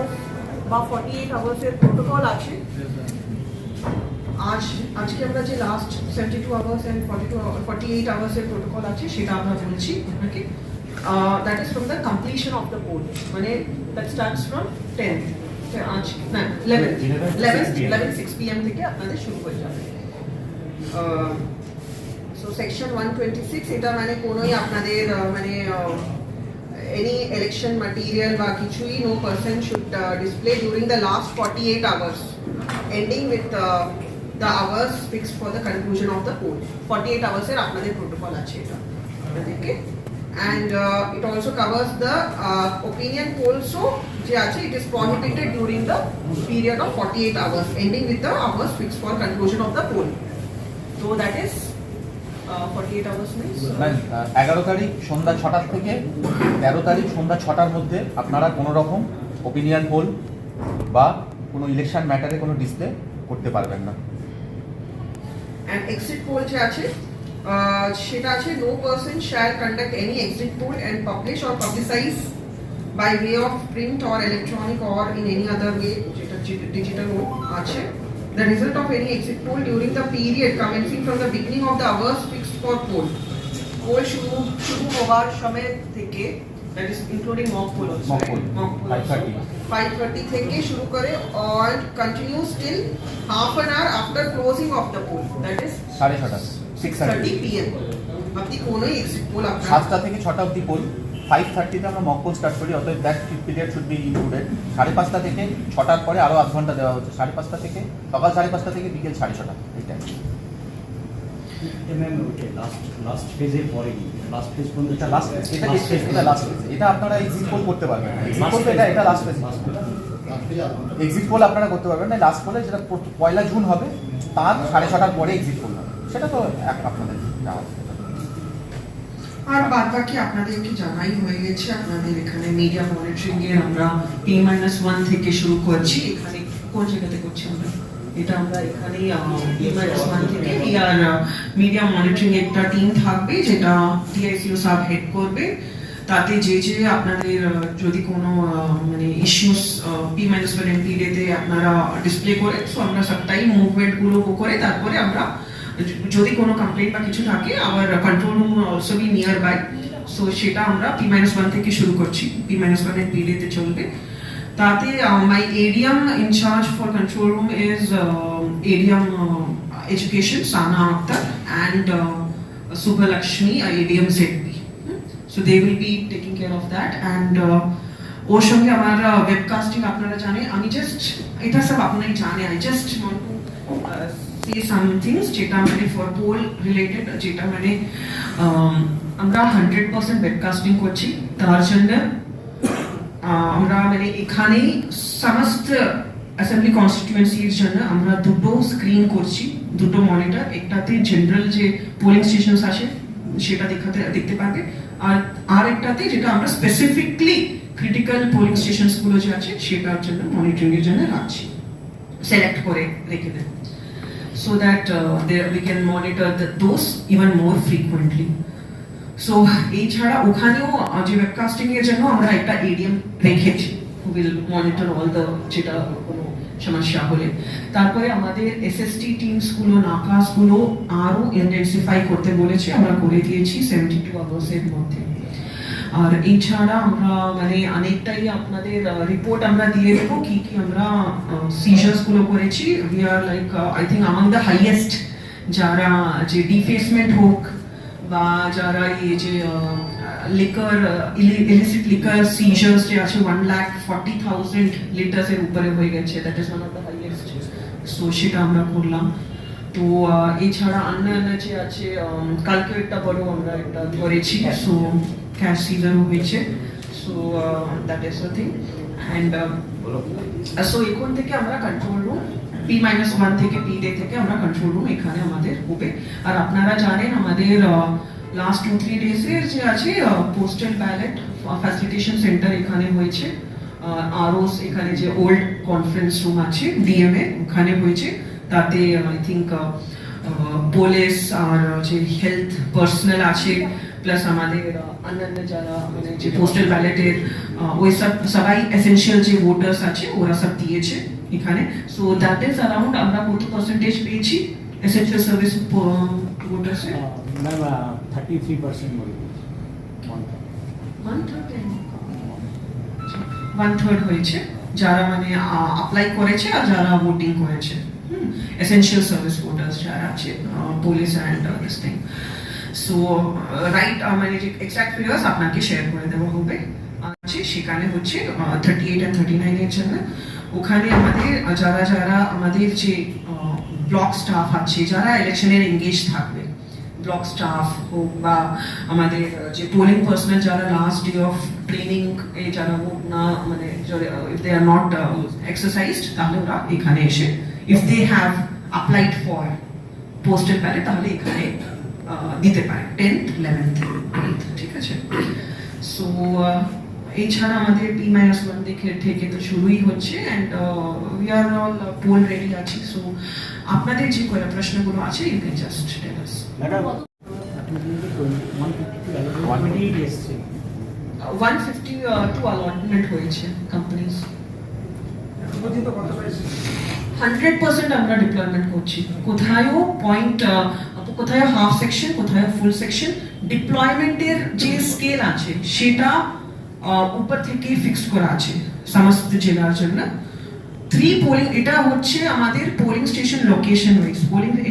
Hours বা 48 আওয়ার্সের protocol আছে। আজকে আমরা যে লাস্ট 72 আওয়ার্স অ্যান্ড 48 আওয়ার্সের প্রোটোকল আছে সেটা আমরা বলছি আপনাকে। That is from the completion of the poll, মানে দ্যাট স্টার্টস ফ্রম 10 আজ না 11 6 PM থেকে আপনাদের শুরু হয়ে যাবে। সো সেকশন 126 এটা মানে কোনোই আপনাদের মানে any election material বা কিছুই no person should display during the last 48 hours ending with the hours fixed for the conclusion of the poll. 48 hours এর আপনাদের প্রোটোকল আছে এটা, okay? And it also covers the opinion polls, so যে আছে it is prohibited during the period of 48 hours ending with the hours fixed for conclusion of the poll. So that is 48 hours means 11 তারিখ সন্ধ্যা 6টা থেকে 13 তারিখ সন্ধ্যা 6টার মধ্যে আপনারা কোনো রকম ওপিনিয়ন পোল বা কোনো ইলেকশন ম্যাটারে কোনো ডিসপ্লে করতে পারবেন না। and exit poll যে আছে সেটা আছে no person shall conduct any exit poll and publish or publicize by way of print or electronic or in any other way যেটা digital আছে the result of any exit poll during the period commencing from the beginning of the hours fixed for poll. Poll শুরু হওয়ার সময় থেকে, that is including mock poll also, mock poll 5:30 থেকে শুরু করে or continues till half an hour after closing of the poll, that is 6:30 PM আপনি কোনোই exit poll আপনার 7টা থেকে 6টা অবধি পোল, 5:30 তে আমরা মক পোল স্টার্ট করি, অতএব that period should be included. 5:30 থেকে 6টার পরে আরো আধ ঘন্টা দেওয়া হচ্ছে, 5:30 থেকে সকাল 5:30 থেকে বিকেল 6:30 এই টাইম। লাস্ট ফেজে পরে লাস্ট ফেজ পর্যন্ত এটা লাস্ট এটা আপনারা এক্সিট পোল করতে পারবেন না। এক্সিট পোল এটা লাস্ট ফেজ, এক্সিট পোল আপনারা করতে পারবেন না। লাস্ট পোলে যেটা 1 জুন হবে তার 6:30টার পরে এক্সিট পোল হবে, সেটা তো আপনাদের আর বাদ বাকি আপনাদেরকে জানাই হয়ে গেছে। আপনাদের এখানে মিডিয়া মনিটরিং এর আমরা P-1 থেকে শুরু করছি। এখানে কোন জায়গাতে করছি আমরা এটা আমরা এখানে P-1 থেকে আর মিডিয়া মনিটরিং একটা টিম থাকবে যেটা DICO সাব হেড করবে। তাতে যে আপনাদের যদি কোনো মানে ইস্যুস P-1 পিরিয়ডে আপনারা ডিসপ্লে করে, সো আমরা সবটাই মুভমেন্ট গুলো করে তারপরে আমরা যদি কোনো কমপ্লেইন বা কিছু থাকে আবার control room also be nearby, so সেটা আমরা P-1 থেকে শুরু করছি। P-1 এর পিরিয়ডে চলবে। তাতে মাই ADM in charge for control room is ADM education Sana Akhtar and Subha Lakshmi ADM ZP, so they will be taking care of that. And ওর সঙ্গে আমার ওয়েবকাস্টিং আপনারা জানেন, আমি জাস্ট এটা সব আপনারাই জানেন, I just want to say some things যেটা মানে ফর পোল রিলেটেড, যেটা মানে আমরা 100% ওয়েবকাস্টিং করছি। তার জন্য আমরা মানে এখানে সমস্ত অ্যাসেম্বলি কনস্টিটিউয়েন্সির জন্য আমরা দুটো স্ক্রিন করছি, দুটো মনিটর। একটাতে জেনারেল যে পোলিং স্টেশনস আছে সেটা দেখতে পাবে, আর একটাতে যেটা আমরা স্পেসিফিকলি ক্রিটিক্যাল পোলিং স্টেশনস গুলো যে আছে সেটার জন্য মনিটরিং এর জন্য রাখছি, সিলেক্ট করে রেখে দেব, so that we can monitor those even more frequently. So এই ছাড়া ওখানেও যে ওয়েবকাস্টিং এর জন্য আমরা একটা ADM রেখেছি who will monitor all the যেটা কোনো সমস্যা হলে। তারপরে আমাদের SST টিমস গুলো নাকাস গুলো আরো ইন্টেন্সিফাই করতে বলেছে, আমরা করে দিয়েছি 72 আওয়ার্স এর মধ্যে। আর এই ছাড়া আমরা মানে অনেকটাই আপনাদের রিপোর্ট আমরা দিয়ে দেবো কি কি আমরা সিজার্স গুলো করেছি। We are like I think among the highest, যারা যে ডিফেসমেন্ট হোক বা যারা এই যে লিকার ইলিসিট লিকার সিজার্স যে আছে 1,40,000 লিটার্স এর উপরে হয়ে গেছে, that is one of the highest, so সেটা আমরা করলাম। তো এছাড়া অন্যান্য যে আছে কালকে একটা বড় আমরা একটা ধরেছি, সো ক্যাশ সিজারও হয়েছে, so that is the thing. And so এখন থেকে আমরা কন্ট্রোল রুম P-1 থেকে P-Day থেকে আমরা কন্ট্রোল রুম এখানে আমাদের হবে। আর আপনারা জানেন আমাদের লাস্ট 2-3 ডেজের যে আছে পোস্টাল ব্যালট ফ্যাসিলিটেশন সেন্টার এখানে হয়েছে, আরওস এখানে যে ওল্ড কনফারেন্স রুম আছে DMA ওখানে হয়েছে। তাতে আই থিঙ্ক পুলিশ আর যে হেলথ পার্সোনাল আছে প্লাস আমাদের অন্যান্য যারা মানে যে পোস্টাল ব্যালটের ওই সবাই এসেনশিয়াল যে ভোটার্স আছে ওরা সব দিয়েছে এখানে। সো দ্যাট ইজ অ্যারাউন্ড আমরা কত পার্সেন্টেজ পেয়েছি এসেনশিয়াল সার্ভিস ভোটার্সে? ম্যাম 33% বলে দিয়েছি। 1/3 হয়েছে যারা মানে অ্যাপ্লাই করেছে আর যারা ভোটিং করেছে, এসেনশিয়াল সার্ভিস ভোটার্স যারা আছে, police and this thing. So right মানে যে এক্সাক্ট ফিগার্স আপনাকে শেয়ার করে দেওয়া হবে আছে, সেখানে হচ্ছে 38 আর 39 এর জন্য। ওখানে আমাদের যারা যারা আমাদের যে ব্লক স্টাফ আছে যারা ইলেকশনের এঙ্গেজ থাকবে, ব্লক স্টাফ হোক বা আমাদের যে পোলিং পার্সোনাল যারা লাস্ট ডে অফ ট্রেনিং এ যারা ভোট না মানে if they are not exercised তাহলে ওরা এখানে এসে if they have applied for postal ballot তাহলে এখানে দিতে পারে 10th 11th 8th, ঠিক আছে। সো এছাড়া আমাদের P-1 থেকে তো শুরুই হচ্ছে and we are all poll ready আছি। সো আপনাদের যে কোনো প্রশ্নগুলো আছে you can just tell us. Madam আপনি কিন্তু 152 এসছে 152 allotment হয়েছে কোম্পানিজ। 100% আমরা ডিপ্লয়মেন্ট করছি, কোথায়ও পয়েন্ট কোথায় হাফ সেকশন কোথায় ফুল সেকশন। ডিপ্লয়মেন্টের যে স্কেল আছে সেটা উপর থেকে ফিক্সড করা আছে সমস্ত জেলার জন্য। 3 পোলিং এটা হচ্ছে আমাদের পোলিং স্টেশন লোকেশন ওয়াইজ।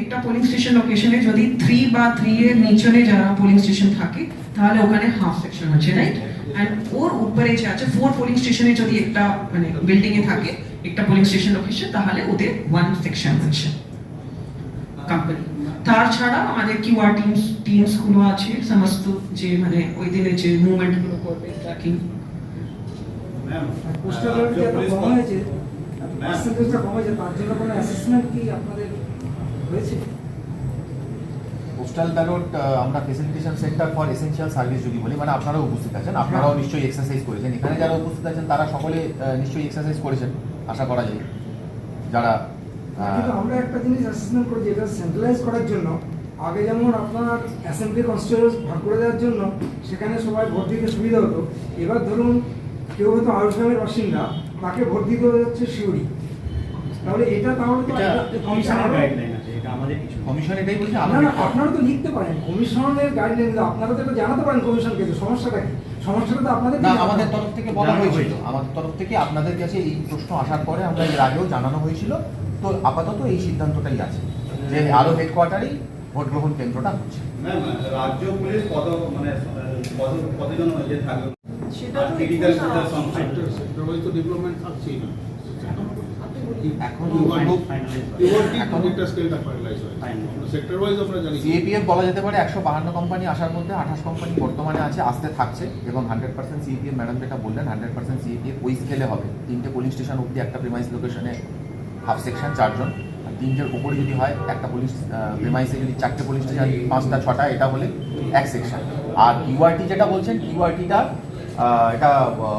একটা পোলিং স্টেশন লোকেশনে যদি 3 বা 3 এর নিচনে যারা পোলিং স্টেশন থাকে তাহলে ওখানে হাফ সেকশন আছে, রাইট। অ্যান্ড ওর উপরে যে আছে 4 পোলিং স্টেশনে যদি একটা মানে বিল্ডিং এ থাকে একটা পোলিং স্টেশন লোকেশন তাহলে ওদের 1 সেকশন আছে কোম্পানি। তার ছাড়া আমাদের কিউআর টিমস গুলো আছে সমস্ত যে মানে ওই দিনে যে মুভমেন্ট গুলো করবে ট্র্যাকিং। পোস্টাল ব্যালট কি এত কম হয়েছে, পার্সেন্টেজটা কম হয়েছে, তার জন্য কোনো অ্যাসেসমেন্ট কি আপনাদের হয়েছে? পোস্টাল ব্যালট আমরা facilitation centre for essential service যদি বলি, মানে আপনারাও উপস্থিত আছেন, আপনারাও নিশ্চয়ই এক্সারসাইজ করেছেন। এখানে যারা উপস্থিত আছেন তারা সকলে নিশ্চয়ই এক্সারসাইজ করেছেন আশা করা যায়। যারা কিন্তু আমরা একটা জিনিস অ্যাসেসমেন্ট করি যেটা সেন্ট্রালাইজ করার জন্য, আগে যেমন আপনার অ্যাসেম্বলি কনস্টিটিউয়েন্সি ভাগ করে দেওয়ার জন্য সেখানে সবাই ভোট দিতে সুবিধা হতো, এবার ধরুন কেউ হয়তো আউটগ্রামের বাসিন্দা, তাকে ভোট দিতে হচ্ছে শিউরি, তাহলে এটা তাহলে তো কমিশনের গাইডলাইন আছে, এটা আমাদের কিছু না। কমিশন এটাই বলছে। না না, আপনারা তো লিখতে পারেন কমিশনের গাইডলাইন, আপনারা তো এটা জানাতে পারেন কমিশনকে যে সমস্যাটা কি। সমস্যাটা তো আপনাদের না, আমাদের তরফ থেকে বলা হয়েছিল, আমাদের তরফ থেকে আপনাদের কাছে এই প্রশ্ন আসার পরে আমরা এর আগেও জানানো হয়েছিল। তো আপাতত এই সিদ্ধান্তটাই আছে যে আরো হেডকোয়ার্টারেই ভোট গ্রহণ কেন্দ্রটা হচ্ছে। ম্যাম, রাজ্য পুলিশ কতজন যে থাকবে সেটা আর তো ক্রিটিক্যাল ফিচার সংখ্যা সেক্টর তো ডেভেলপমেন্ট থাকছেই না। এখন এখন একটা স্কেলটা ফাইনালাইজ হয় সেক্টর ওয়াইজ আমরা জানি। সিএপিএফ বলা যেতে পারে 152 কোম্পানি আসার মধ্যে 28 কোম্পানি বর্তমানে আছে, আসতে থাকছে এবং 100% সিএপিএফ ম্যাডাম যেটা বললেন 100% সিএপিএফ ওই স্কেলে হবে। 3টে পুলিশ স্টেশন অবধি একটা প্রিমাইস লোকেশনে হাফ সেকশন 4 জন, আর 3টের উপরে যদি হয় একটা পুলিশ প্রিমাইসে যদি 4টে পুলিশ স্টেশন 5টা 6টা এটা হলে 1 সেকশন। আর কিউআরটি যেটা বলছেন কিউআরটিটা এটা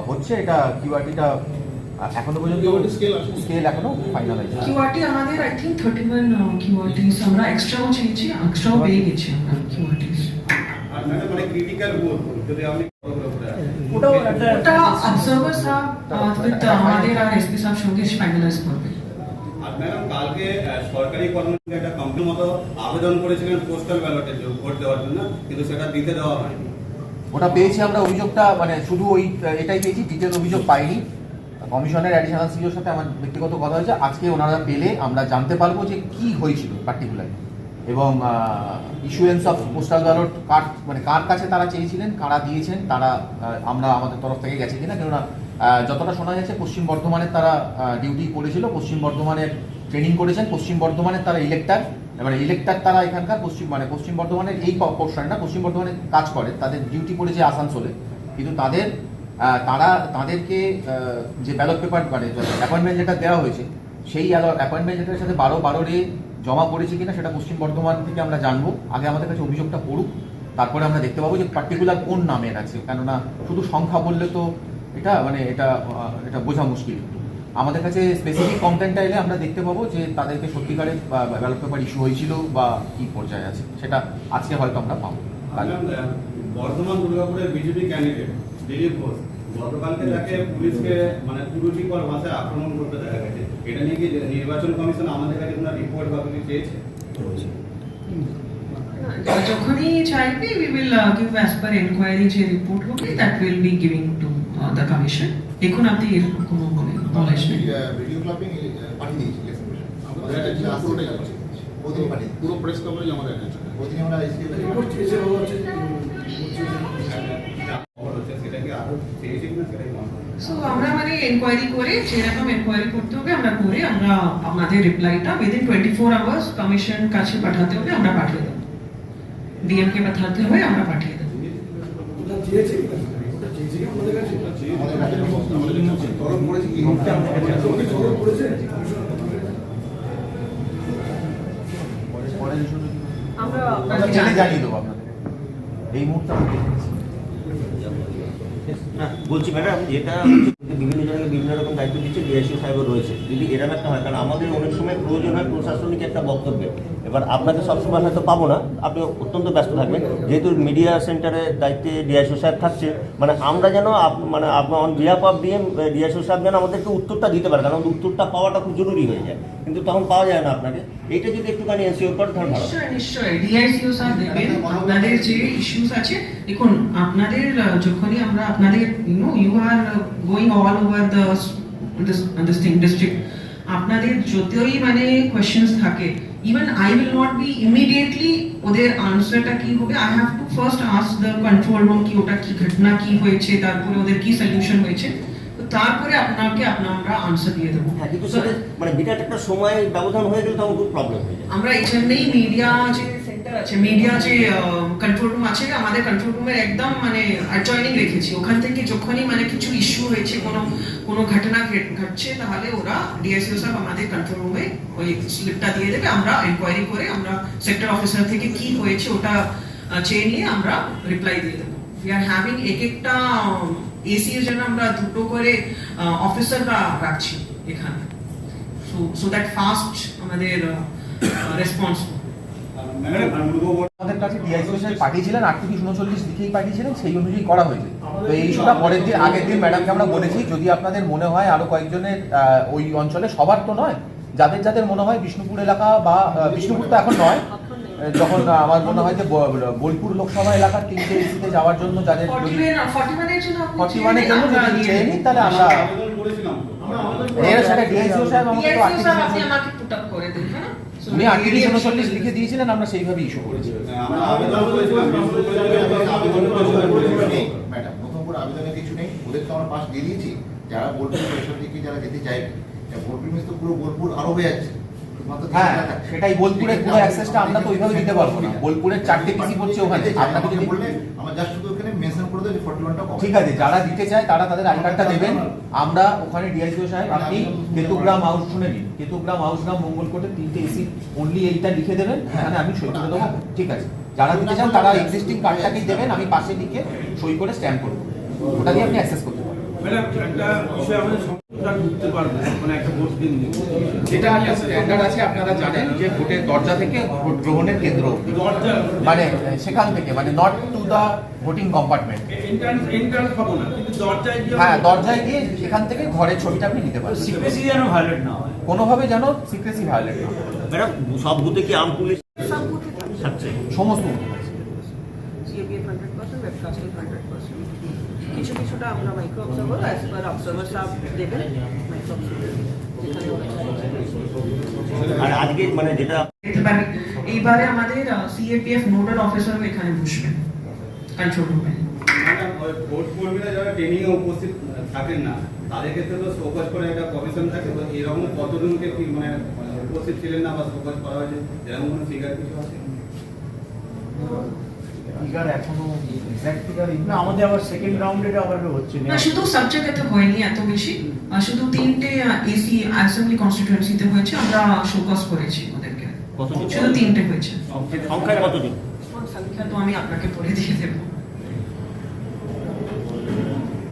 হচ্ছে, এটা কিউআরটিটা এখনো পর্যন্ত স্কেল এখনো ফাইনালাইজ হয়নি। কিউআরটি আমাদের আই থিঙ্ক 31 কিউআরটিস আমরা এক্সট্রাও চেয়েছি, এক্সট্রাও পেয়ে গেছি আমরা কিউআরটিস। আর ম্যাডাম মানে ক্রিটিক্যাল বুথ যদি আপনি ওটাও একটা ওটা অবজারভার সাহেব উইথ আমাদের আর এসপি সাহেব সঙ্গে ফাইনালাইজ করবে। আর ম্যাডাম কালকে সরকারি কর্মচারী একটা কোম্পানির মতো আবেদন করেছিলেন পোস্টাল ব্যালটের জন্য ভোট দেওয়ার জন্য, কিন্তু সেটা দিতে দেওয়া হয়নি। ওটা পেয়েছি আমরা, অভিযোগটা মানে শুধু ওই এটাই পেয়েছি, ডিটেল অভিযোগ পাইনি। কমিশনের অ্যাডিশনাল সিইওর সাথে আমার ব্যক্তিগত কথা হয়েছে, আজকে ওনারা পেলে আমরা জানতে পারবো যে কি হয়েছিল পার্টিকুলারলি এবং ইস্যুয়েন্স অফ পোস্টাল ব্যালট কার মানে কার কাছে তারা চেয়েছিলেন, কারা দিয়েছেন, তারা আমরা আমাদের তরফ থেকে গেছে কিনা। কেননা যতটা শোনা যাচ্ছে পশ্চিম বর্ধমানের তারা ডিউটি করেছিল, পশ্চিম বর্ধমানের ট্রেনিং করেছেন, পশ্চিম বর্ধমানের তারা ইলেক্টার তারা এখানকার পশ্চিম বর্ধমানের এই পোর্শনে না, পশ্চিম বর্ধমানে কাজ করে, তাদের ডিউটি পড়েছে আসানসোলে, কিন্তু তাদেরকে যে ব্যালট পেপার মানে অ্যাপয়েন্টমেন্ট লেটার দেওয়া হয়েছে সেই অ্যাপয়েন্টমেন্ট লেটারের সাথে 12 জমা পড়েছে কিনা সেটা পশ্চিম বর্ধমান থেকে আমরা জানবো। আগে আমাদের কাছে অভিযোগটা পড়ুক, তারপরে আমরা দেখতে পাবো যে পার্টিকুলার কোন নামের আছে। কেননা শুধু সংখ্যা বললে তো এটা বোঝা মুশকিল। আমাদের কাছে স্পেসিফিক কমপ্লেনটা এলে আমরা দেখতে পাবো যে তাদেরকে সত্যিকারের ব্যালট পেপার ইস্যু হয়েছিল বা কি পর্যায়ে আছে, সেটা আজকে হয়তো আমরা পাবো। বর্ধমান দুর্গাপুরের বিজেপি ক্যান্ডিডেট দিলীপ ঘোষ গতকালকে তাকে পুলিশকে মানে কুরুচিকর ভাষায় আক্রমণ করতে দেখা গেছে। এটা নিয়ে কি নির্বাচন কমিশন আমাদের কাছে কোনো রিপোর্ট বা কিছু চেয়েছে? যখনই চাইবে we will give as per inquiry যে রিপোর্ট হবে that will be giving to the commission. এখন আপনি এরকম কোনো নলেজ নেই। ভিডিও ক্লিপিং পাঠিয়ে দিয়েছি ইলেকশন কমিশন। আমাদের কাছে পুরোটাই আছে। ওদিন পাঠিয়ে দিয়েছি। পুরো প্রেস কভারেজ আমাদের কাছে। ওদিন আমরা এসকে রিপোর্ট চেয়েছে বলা হচ্ছে খবর হচ্ছে সেটা কি আরো চেয়েছে কিনা সেটাই মনে হয়। সো আমরা মানে এনকোয়ারি করে যেরকম এনকোয়ারি করতে হবে আমরা করে আমরা আমাদের রিপ্লাইটা উইদিন 24 আওয়ার্স কমিশন কাছে পাঠাতে হবে, আমরা পাঠিয়ে দেবো। ডিএম কে পাঠাতে হবে, আমরা পাঠিয়ে দেবো। ওটা চেয়েছে কি ওটা চেয়েছে কি আমাদের কাছে আমাদের কাছে তরফ করেছি কি তরফ করেছে পরের ইস্যু আমরা আমরা আপনাকে জেনে জানাবো। জানিয়ে দেবো আপনাদের। এই মুহূর্তে আমি দেখে নিচ্ছি। না বলছি ম্যাডাম, যেটা বিভিন্ন জনকে বিভিন্ন রকম দায়িত্ব দিচ্ছে, ডিআইসি সাহেবও রয়েছে, যদি এরকম একটা হয়, কারণ আমাদের অনেক সময় প্রয়োজন হয় প্রশাসনিক একটা বক্তব্যে। এবার আপনাকে সবসময় হয়তো পাবো না, আপনি অত্যন্ত ব্যস্ত থাকবেন, যেহেতু মিডিয়া সেন্টারের দায়িত্বে ডিআইসি সাহেব থাকছে, মানে আমরা যেন মানে অন বিহাফ অফ ডিআইসি সাহেব যেন আমাদেরকে উত্তরটা দিতে পারে, কারণ উত্তরটা পাওয়াটা খুব জরুরি হয়ে যায়, কিন্তু তখন পাওয়া যায় না আপনাকে। এইটা যদি একটুখানি এনসিওর করে তাহলে ভালো। নিশ্চয় নিশ্চয় ডিআইসিও স্যার দেবেন আপনাদের যে ইস্যুস আছে। দেখুন আপনাদের যখনই আমরা আপনাদের you are going all over this thing district, আপনাদের যতই মানে কোয়েশ্চেন্স থাকে, even I will not be immediately ওদের আনসারটা কি হবে, I have to first ask the control room কি ওটা কি ঘটনা কি হয়েছে, তারপরে ওদের কি সলিউশন হয়েছে, তো তারপরে আপনাকে আমরা আনসার দিয়ে দেবো। হ্যাঁ, কিন্তু সেটা মানে বিরাট একটা সময় ব্যবধান হয়ে গেলে তখন খুব প্রবলেম হয়ে যায়। আমরা এই জন্যই মিডিয়া যে সেন্টার আছে, মিডিয়া যে কন্ট্রোল রুম আছে, আমাদের কন্ট্রোল রুমের একদম মানে অ্যাডজয়নিং রেখেছি। ওখান থেকে যখনই মানে কিছু ইস্যু হয়েছে, কোনো ঘটনা ঘটছে, তাহলে ওরা ডিএসইও সাহেব আমাদের কন্ট্রোল রুমে ওই স্লিপটা দিয়ে দেবে, আমরা এনকোয়ারি করে আমরা সেক্টর অফিসার থেকে কি হয়েছে ওটা চেয়ে নিয়ে আমরা রিপ্লাই দিয়ে দেবো। উই আর হ্যাভিং একটা এসি এর জন্য আমরা দুটো করে অফিসাররা রাখছি এখানে, so that fast আমাদের রেসপন্স। ম্যাডাম আমাদের কাছে ডিআইসি সাহেব পাঠিয়েছিলেন 8 থেকে 39 লিখেই পাঠিয়েছিলেন, সেই অনুযায়ী করা হয়েছে। তো এই ইস্যুটা পরের দিন আগের দিন ম্যাডামকে আমরা বলেছি, যদি আপনাদের মনে হয় আরো কয়েকজনের ওই অঞ্চলে, সবার তো নয়, যাদের যাদের মনে হয় বিষ্ণুপুর এলাকা বা বিষ্ণুপুর তো এখন নয়, যখন আমার মনে হয় যে বোলপুর লোকসভা এলাকার 3টে এসিতে যাওয়ার জন্য যাদের 41 এর জন্য 41 এর জন্য যদি চেয়ে নিই, তাহলে আমরা আবেদন করেছিলাম। এর সাথে ডিআইসিও সাহেব আমাকে তো 8 থেকে আপনি আমাকে পুট আপ করে দিন, হ্যাঁ উনি 8 থেকে 39 লিখে দিয়েছিলেন, আমরা সেইভাবে ইস্যু করেছি। আমরা আবেদন করেছিলাম, ম্যাডাম নতুন করে আবেদনের কিছু নেই, ওদের তো আমরা পাস দিয়ে দিয়েছি। যারা বোলপুর স্টেশন থেকে যারা যেতে চাইবে, বোলপুর মিস তো পুরো বোলপুর আরো হয়ে যাচ্ছে। হ্যাঁ, সেটাই, বোলপুরের পুরো অ্যাক্সেসটা আমরা তো ওইভাবে দিতে পারবো না। বোলপুরের 4টে পিসি পড়ছে ওখানে, আপনাকে যদি বললে আমরা জাস্ট শুধু ওখানে মেনশন করে দেব 41টা কম। ঠিক আছে, যারা দিতে চায় তারা তাদের আই কার্ডটা দেবেন, আমরা ওখানে ডিআইসিও সাহেব, আপনি কেতুগ্রাম হাউস শুনে নিন, কেতুগ্রাম হাউসগ্রাম মঙ্গলকোটের 3টে এসি অনলি এইটা লিখে দেবেন, এখানে আমি সই করে দেবো। ঠিক আছে, যারা দিতে চান তারা এক্সিস্টিং কার্ডটাকেই দেবেন, আমি পাশে লিখে সই করে স্ট্যাম্প করবো, ওটা দিয়ে আপনি অ্যাক্সেস করতে পারবেন। ম্যাডাম একটা বিষয় আমাদের সংস্থা ঢুকতে পারবে মানে একটা ভোট কেন্দ্রে, যেটা একটা স্ট্যান্ডার্ড আছে, আপনারা জানেন যে ভোটের দরজা থেকে ভোট গ্রহণের কেন্দ্র অবধি। দরজা মানে সেখান থেকে, মানে not to the voting compartment. Entrance পাবো না, কিন্তু দরজায় গিয়ে হ্যাঁ, দরজায় গিয়ে সেখান থেকে ঘরের ছবিটা আপনি নিতে পারেন, সিক্রেসি যেন ভায়োলেট না হয়। কোনোভাবে যেন সিক্রেসি ভায়োলেট না হয়। ম্যাডাম, সব বুথে কি আর্ম পুলিশ থাকছে? সমস্ত সিএপিএফ 100%, ওয়েবকাস্টিং 100%। কিছুটা আমরা micro observer as per observer সাহেব দেবেন, মাইক্রো আর আজকে মানে যেটা অবজার্ভার। এইবারে আমাদের সিএপিএফ নোডাল অফিসার এখানে বসবেন কন্ট্রোল রুমে। ম্যাডাম ওই ভোট কর্মীরা যারা ট্রেনিং এ উপস্থিত থাকেন না, তাদের ক্ষেত্রে তো শোকজ করে একটা কমিশন থাকে, তো এরকম কতজনকে কি মানে উপস্থিত ছিলেন না বা শোকজ করা হয়েছে, এরকম কোনো ফিগার কিছু আছে? ফিগার এখনো এক্সাক্ট ফিগার না, আমাদের আবার সেকেন্ড রাউন্ডে আবার হচ্ছে না, শুধু সব জায়গাতে হয়নি এত বেশি, শুধু 3টে এসি অ্যাসেম্বলি কনস্টিটিউয়েন্সিতে হয়েছে, আমরা শোকজ করেছি ওদেরকে, কতজন? শুধু 3টে হয়েছে। সংখ্যায় কতজন? সংখ্যা তো আমি আপনাকে পড়ে দিয়ে দেবো।